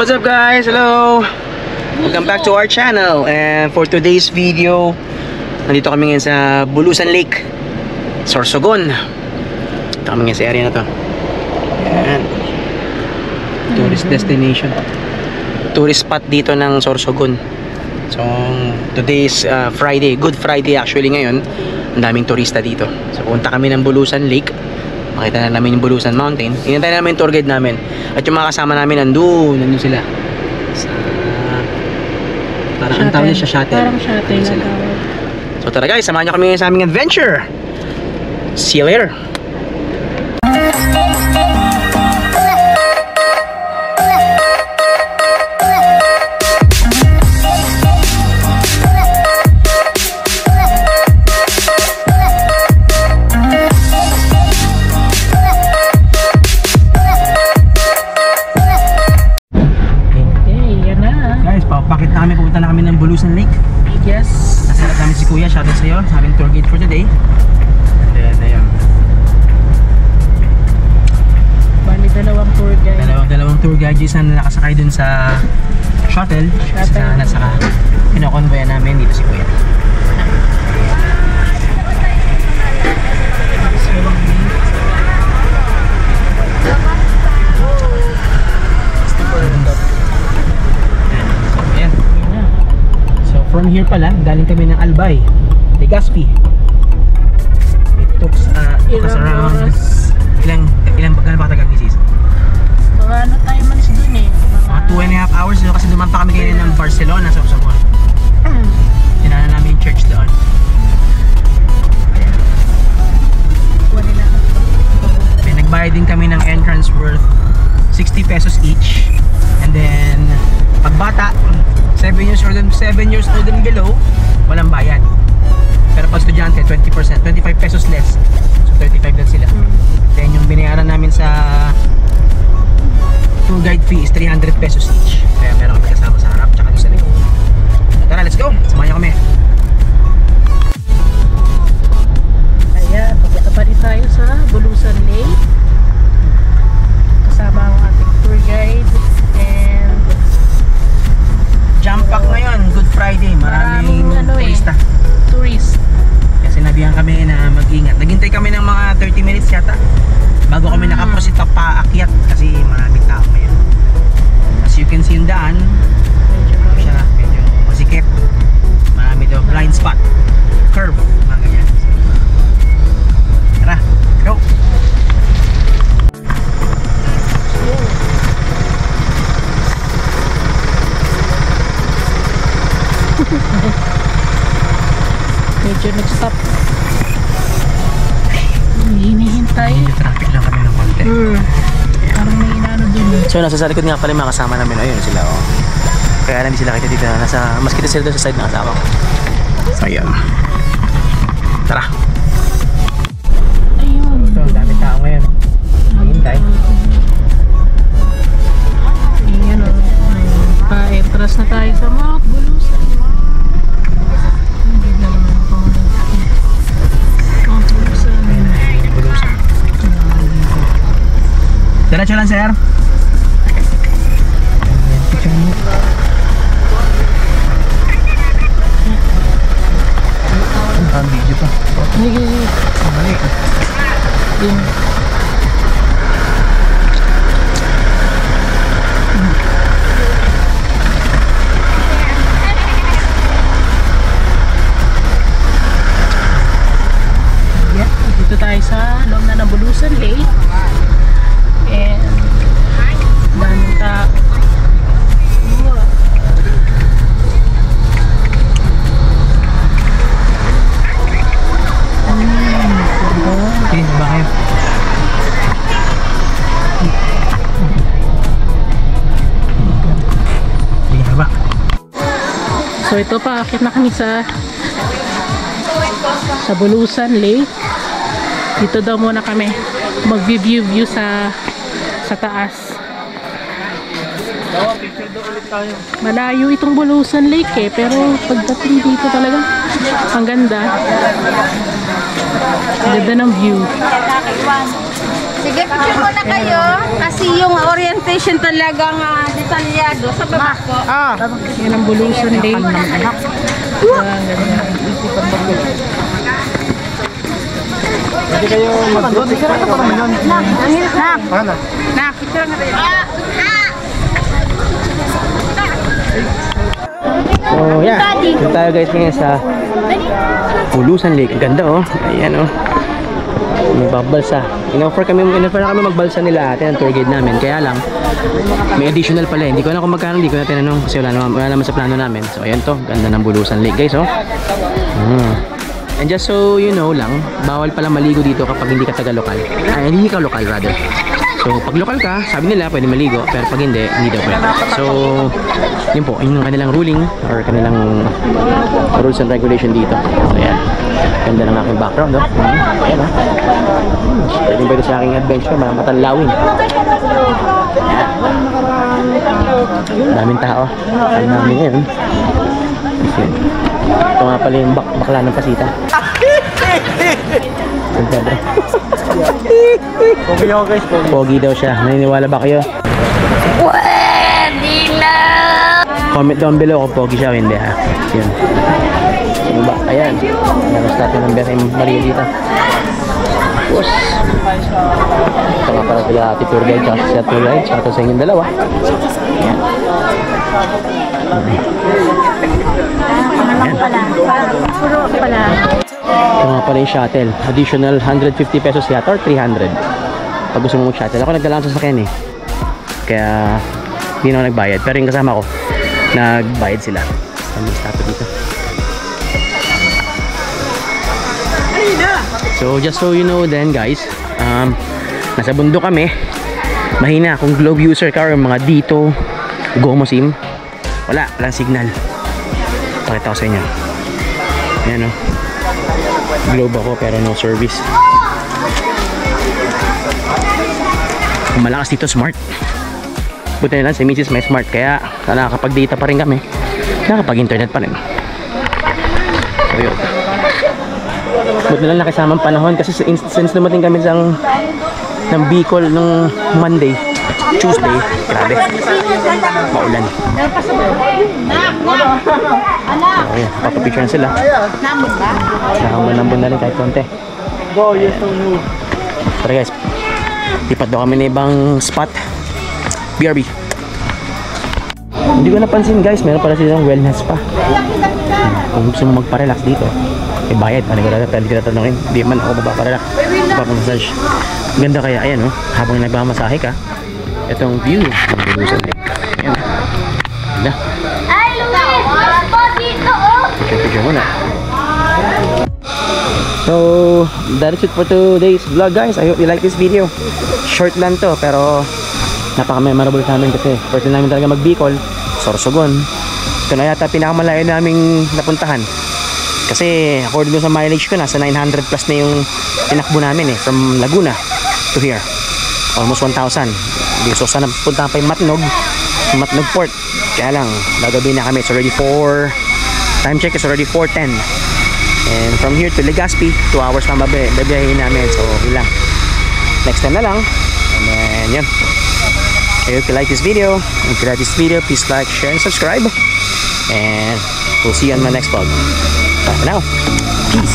What's up guys? Hello! Welcome back to our channel. And for today's video, nandito kami ngayon sa Bulusan Lake, Sorsogon. Ito kami ngayon sa area na to. Ayan. Tourist destination. Tourist spot dito ng Sorsogon. So today is Friday, Good Friday actually ngayon. Ang daming turista dito. So punta kami ng Bulusan Lake. Makita na namin yung Bulusan Mountain. Inantay namin yung tour guide namin. At yung mga kasama namin nandun sila. Sa parang ang tawag niya siya, shuttle. Parang shuttle na tawag. So tara guys, samahan nyo kami sa aming adventure. See you later. Bakit na kami, pupunta na kami ng Bulusan Lake. Yes. Nasalat namin si Kuya, shoutout sa iyo, sa aming tour guide for today. And then, ayun. Bali, dalawang tour guide. Dalawang tour guide, yung isa na nakasakay dun sa shuttle. Isa na nasa kinokonvoy namin dito si Kuya. From here pala, galing kami ng Albay, Legazpi. It took us around ilang pagkatagal ni Sis? Mga ano tayo malis dun eh? Mga 2.5 hours doon kasi duman pa kami kayo ng Barcelona sa Sorsogon. Tinana namin yung church doon. Nagbayad din kami ng entrance worth 60 pesos each. And then, pag bata, 7 years old and below, walang bayad. Pero pag estudyante, 20%, 25 pesos less. So 35 lang sila. Then yung binayaran namin sa tour guide fee is 300 pesos each. Kaya meron kami kasama sa harap, tsaka doon sa likod. Tara, let's go! Samahan niyo kami. Ayan, papunta pa rin tayo sa Bulusan Lake. Kasama ang ating tour guide. And jump pack ngayon, Good Friday, maraming turista. Tourist. Kaya sinabihan kami na mag-ingat. Naghintay kami ng mga 30 minutes yata bago kami nakaprosit paakyat kasi maraming tao ngayon. As you can see yung daan, medyo masikip. Marami daw blind spot, curve, mga ganyan. Tara, go! Medyo nag-stop. Hinihintay. Medyo traffic lang kami ng konti. Parang may inano dun. So nasa sa likod nga pala yung mga kasama namin. Ayun sila oh. Kaya hindi sila kita dito na mas kita sila doon sa side ng kasama ko. So ayun. Tara. Ayun. Ito, ang dami tao ngayon. Hintay. Ayan o. Pa-entras na tayo sa Mount Bulusan. Hindi na naman ako. Mount Bulusan. Bulusan. Diretso lang, sir. Ang video pa. Sige. Mali. Yun. Dito tayo sa loob na ng Bulusan Lake. And daming tao. Okay, ba kayo? Hindi ba? So ito pa, akit na kami sa Bulusan Lake. Dito daw muna kami mag-view sa taas. Malayo itong Bulusan Lake eh, pero pagdating dito talaga ang ganda. Ganda ng view. Sige, picture muna kayo. Kasi yung orientation talagang detalyado sa baba ko. Yan ang Bulusan Lake. Pwede kayo mag-group picture ka pa naman yun. Nak, picture nga tayo. So yeah, dito tayo guys ngayon sa Bulusan Lake. Ganda oh. Ayan oh. May balsa. Inoffer na kami magbalsa nila ate ng tour guide namin. Kaya lang may additional pala. Hindi ko alam kung magkano, hindi ko na tinanong kasi wala naman sa plano namin. So ayan to, ganda ng Bulusan Lake guys oh. And just so you know lang, bawal pala maligo dito kapag hindi ka taga-lokal. Ay, hindi ka lokal rather. So, pag lokal ka, sabi nila pwede maligo, pero pag hindi, hindi daw pwede. So, yun po, yun yung kanilang ruling or kanilang rules and regulation dito. So, ayan. Ganda ng aking background, no? Ayan, no? Pwede sa aking adventure, matalawin. Daming tao. Ang dami ngayon. Ayan. Ito nga pala yung bakla ng Pasita. Pogi ako guys, Pogi daw siya. Naniniwala ba kayo? Pwede na! Comment down below kung pogi siya o hindi ha. Yun. Ano ba? Ayan. Meron statue ng Birhen Maria dito. Tapos, ito nga para sila ati tour guide tsaka siya tour guide tsaka sa inyong dalawa. Ayan. Puro pala. Ito nga pala yung shuttle. Additional 150 pesos yata or 300. Pag gusto mo mag-shuttle. Ako nagdala sa sakyan eh. Kaya hindi na ako nagbayad. Pero yung kasama ko, nagbayad sila. May statue dito. So just so you know then guys, nasa bundok kami. Mahina kung globe user ka or mga dito, Gomo SIM. Walang signal. Pakita ko sa inyo. Ayan o. Globe ako pero no service. Malakas dito smart. Buti na lang si Mrs. may smart kaya nakakapag-data pa rin kami. Nakakapag-internet pa rin. So yun. Buti na lang nakisamang panahon kasi since dumating kami ng Bicol nung Monday, Tuesday, grabe. Maulan. Okay, papapicture na sila. Nakambun na rin kahit konti. Go, yes to you. Tara guys, lipat daw kami na ibang spot. BRB. Hindi ko napansin guys, meron pala silang wellness pa. Kung gusto mo magpa-relax dito, eh bayad. Pwede ka natanongin. Hindi man ako magpa-relax. Magpa-massage. Ganda kaya, ayan oh. Habang nagmamasahe ka, itong view ng Bulusan Lake. Ayan. Ganda. Ay, Luis! Po dito, oh! Picture muna. So, that's it for today's vlog guys. I hope you like this video. Short lang to, pero napaka-memorable sa amin kasi first time namin talaga mag-Bicol, Sorsogon. Ito na yata pinakamalayo naming napuntahan. Kasi according sa mileage ko, nasa 900 plus na yung tinakbo namin eh, from Laguna to here. Almost 1,000. So sana punta pa yung Matnog Port. Kaya lang, gagabi na kami. It's already 4, time check is already 4:10. And from here to Legazpi, 2 hours pa babiyahin namin. So yun lang, next time na lang. And then yun, I hope you like this video. If you like this video, please like, share, and subscribe. And we'll see you on my next vlog. Bye for now. Peace.